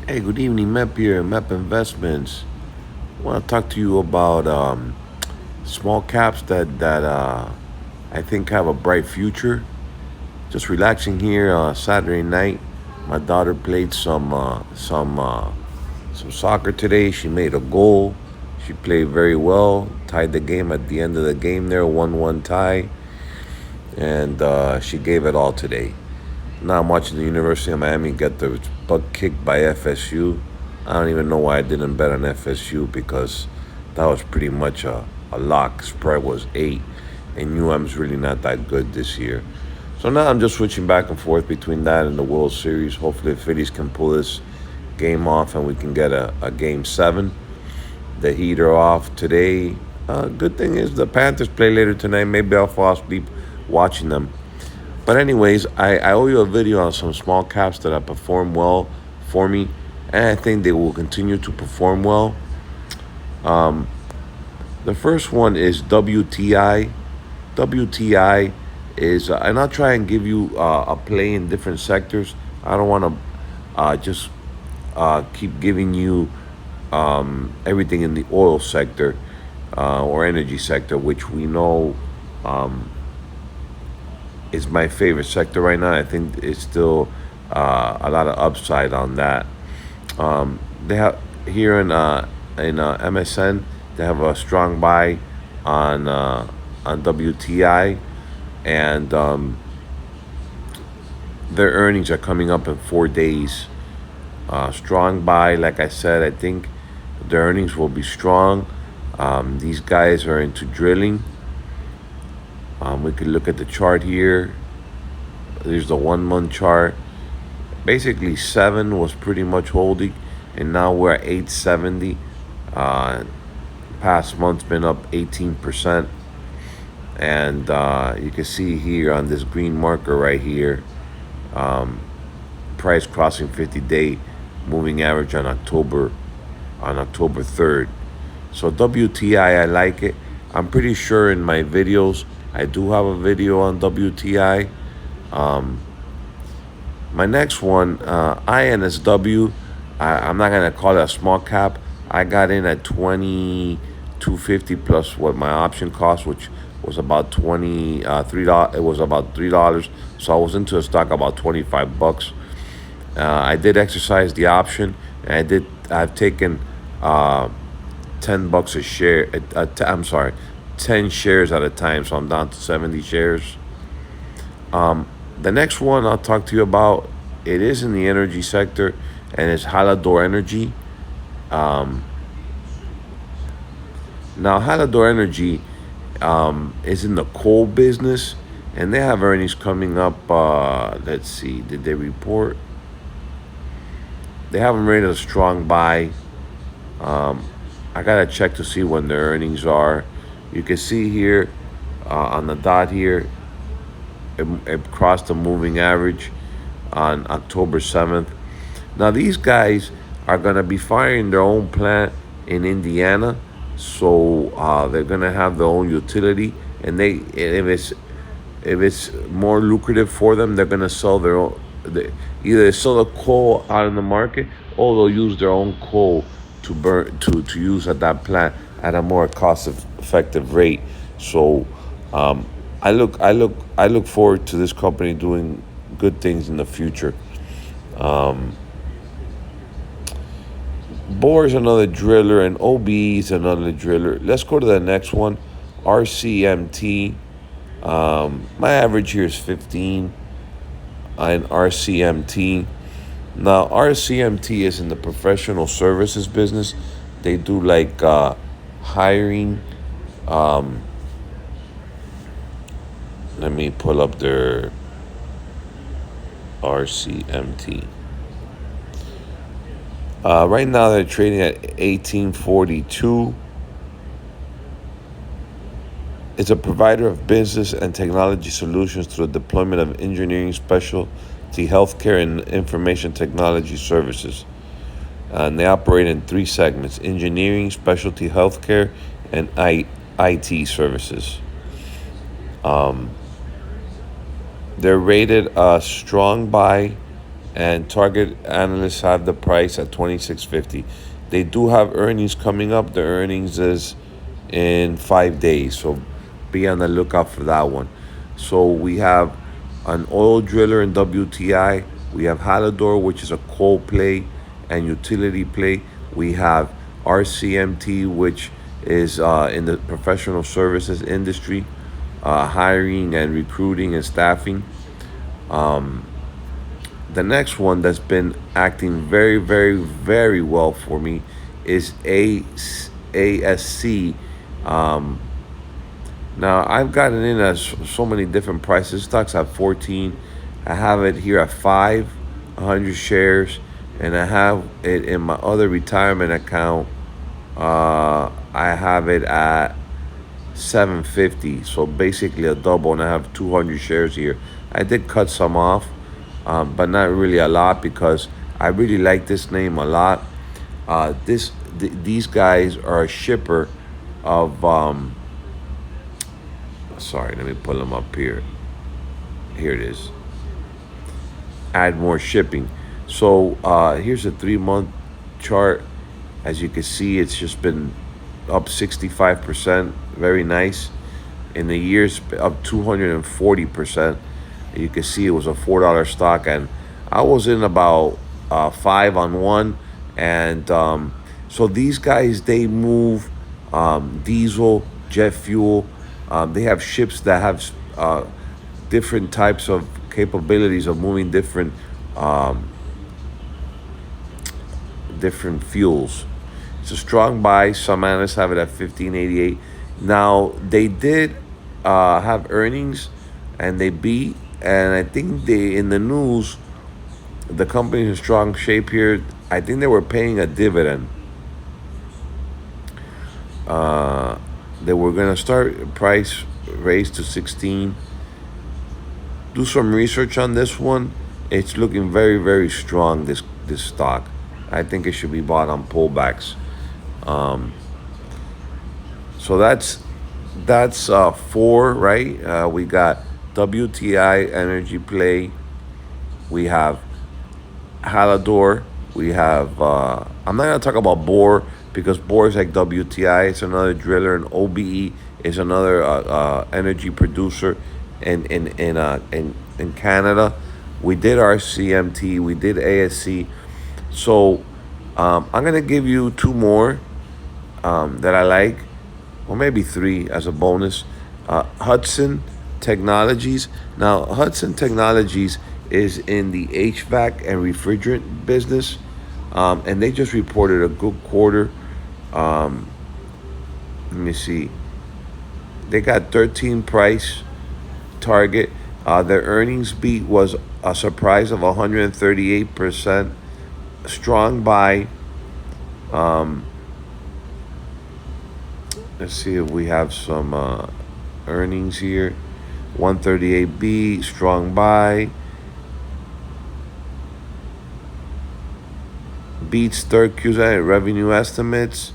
Hey, good evening, Mep here, Mep Investments. I want to talk to you about small caps that I think have a bright future. Just relaxing here Saturday night. My daughter played some soccer today. She made a goal. She played very well. Tied the game at the end of the game there, 1-1 tie, and she gave it all today. Now I'm watching the University of Miami get the butt kicked by FSU. I don't even know why I didn't bet on FSU because that was pretty much a lock. Spread was 8, and UM's really not that good this year. So now I'm just switching back and forth between that and the World Series. Hopefully the Phillies can pull this game off and we can get a game 7. The Heat are off today. Good thing is the Panthers play later tonight. Maybe I'll fall asleep watching them. But anyways, I owe you a video on some small caps that have performed well for me, and I think they will continue to perform well. The first one is WTI. WTI is, and I'll try and give you a play in different sectors. I don't want to just keep giving you everything in the oil sector or energy sector, which we know is my favorite sector right now. I think it's still a lot of upside on that. They have here in MSN. They have a strong buy on WTI, and their earnings are coming up in 4 days. Strong buy, like I said. I think their earnings will be strong. These guys are into drilling. We could look at the chart here. There's the 1 month chart. Basically, 7 was pretty much holding, and now we're at 870. Past month's been up 18%, and you can see here on this green marker right here, price crossing 50-day moving average on October 3rd. So WTI, I like it. I'm pretty sure in my videos I do have a video on WTI. My next one, INSW. I'm not gonna call it a small cap. I got in at 22.50 plus what my option cost, which was about $3. It was about $3, so I was into a stock about $25. I did exercise the option, and I've taken $10 a share. I'm sorry, 10 shares at a time, so I'm down to 70 shares. The next one I'll talk to you about, it is in the energy sector, and it's Hallador Energy. Now, Hallador Energy is in the coal business, and they have earnings coming up. Let's see, did they report? They haven't rated a strong buy. I gotta check to see when their earnings are. You can see here on the dot here, it crossed the moving average on October 7th. Now these guys are gonna be firing their own plant in Indiana, so they're gonna have their own utility, and if it's more lucrative for them, they're gonna sell their own. Either sell the coal out in the market, or they'll use their own coal to burn to use at that plant at a more cost effective rate. So I look forward to this company doing good things in the future. Bohr is another driller, and OB is another driller. Let's go to the next one, RCMT. My average here is 15 on RCMT. Now, RCMT is in the professional services business. They do like hiring. Let me pull up their RCMT. Right now, they're trading at 1842. It's a provider of business and technology solutions through the deployment of engineering, specialty healthcare, and information technology services. And they operate in 3 segments: engineering, specialty healthcare, and IT services. They're rated a strong buy and target analysts have the price at 26.50. They do have earnings coming up. The earnings is in 5 days, so be on the lookout for that one. So we have an oil driller in WTI. We have Hallador, which is a coal play and utility play. We have RCMT, which is in the professional services industry, hiring and recruiting and staffing. The next one that's been acting very, very, very well for me is ASC. Um, Now I've gotten in at so many different prices. Stocks at 14. I have it here at 500 shares, and I have it in my other retirement account. I have it at 750. So basically a double, and I have 200 shares here. I did cut some off, but not really a lot because I really like this name a lot. These guys are a shipper of. Sorry, let me pull them up here. Here it is. Add more shipping. So here's a 3 month chart. As you can see, it's just been up 65%. Very nice. In the years, up 240%. You can see it was a $4 stock, and I was in about 5 on one. And so these guys, they move diesel, jet fuel. They have ships that have different types of capabilities of moving um, different fuels. It's a strong buy. Some analysts have it at 1588. Now they did have earnings, and they beat. And I think they in the news, the company's in strong shape here. I think they were paying a dividend. Uh, they were gonna start price raise to 16. Do some research on this one. It's looking very, very strong. This stock. I think it should be bought on pullbacks. Um, so that's four, right? We got WTI Energy Play. We have Hallador. We have. I'm not gonna talk about Bohr because Bohr is like WTI. It's another driller, and OBE is another energy producer in Canada. We did our CMT. We did ASC. So I'm gonna give you two more that I like, or maybe three as a bonus. Hudson Technologies. Now, Hudson Technologies is in the HVAC and refrigerant business, and they just reported a good quarter. Um, Let me see. They got 13 price target. Their earnings beat was a surprise of 138%. Strong buy. Um, let's see if we have some earnings here. 138B, strong buy. Beats third Q revenue estimates.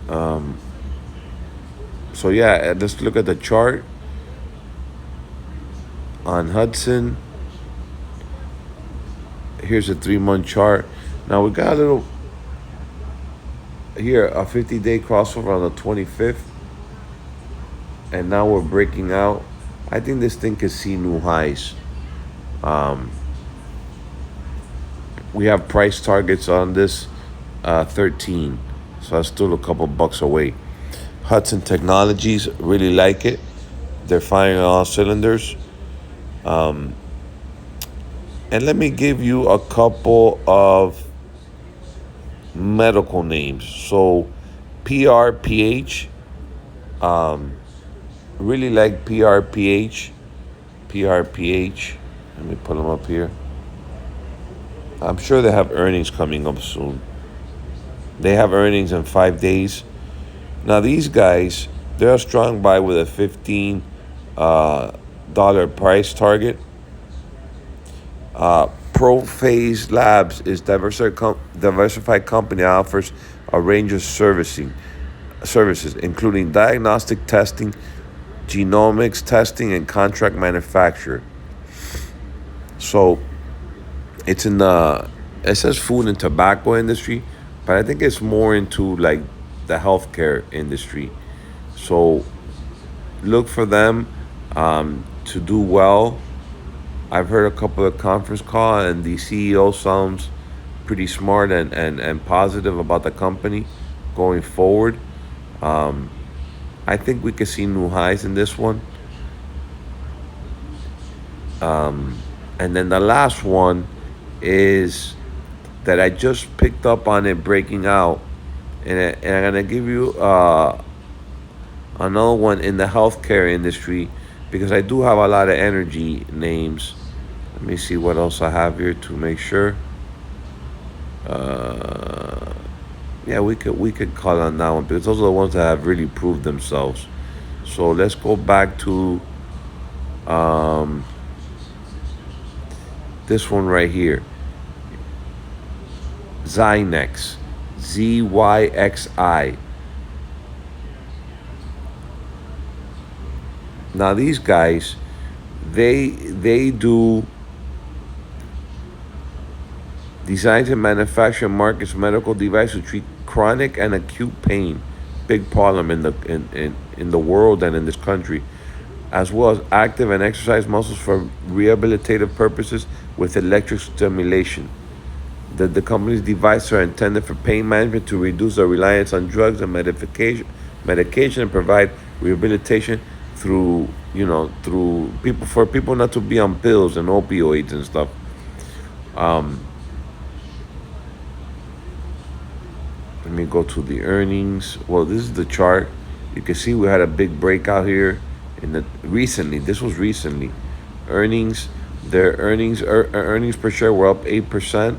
Um, so yeah, let's look at the chart on Hudson. Here's a 3 month chart. Now we got a little here, a 50-day crossover on the 25th, and now we're breaking out. I think this thing could see new highs. Um, we have price targets on this 13, so that's still a couple bucks away. Hudson Technologies, really like it. They're firing on all cylinders. Um, and let me give you a couple of medical names. So PRPH, um, really like PRPH. PRPH. Let me pull them up here. I'm sure they have earnings coming up soon. They have earnings in 5 days. Now these guys, they're a strong buy with a $15 price target. Prophase Labs is diversified company that offers a range of services, including diagnostic testing, genomics testing, and contract manufacture. So It's in the, it says food and tobacco industry, but I think it's more into like the healthcare industry. So look for them to do well. I've heard a couple of conference call, and the CEO sounds pretty smart and positive about the company going forward. Um, I think we could see new highs in this one. And then the last one is that I just picked up on it breaking out, and I'm gonna give you another one in the healthcare industry because I do have a lot of energy names. Let me see what else I have here to make sure. Uh, yeah, we could call on that one because those are the ones that have really proved themselves. So let's go back to um, this one right here, Zynex, ZYXI. Now these guys, they do designs and manufacture and markets medical devices to treat chronic and acute pain, big problem in the world and in this country, as well as active and exercise muscles for rehabilitative purposes with electric stimulation. The company's devices are intended for pain management to reduce the reliance on drugs and medication and provide rehabilitation through through people for people not to be on pills and opioids and stuff. Um, Let me go to the earnings. Well, this is the chart. You can see we had a big breakout here in the recently. This was recently. Earnings, their earnings per share were up 8%.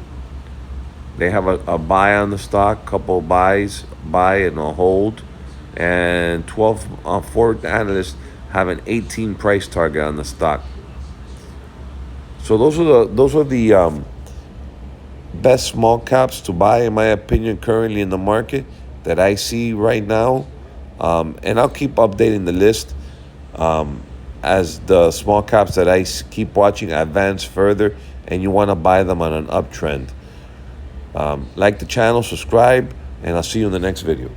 They have a buy on the stock, couple buys, buy and a hold, and 12 four analysts have an 18 price target on the stock. So those are the best small caps to buy, in my opinion, currently in the market that I see right now. And I'll keep updating the list um, as the small caps that keep watching advance further and you want to buy them on an uptrend. Like the channel, subscribe, and I'll see you in the next video.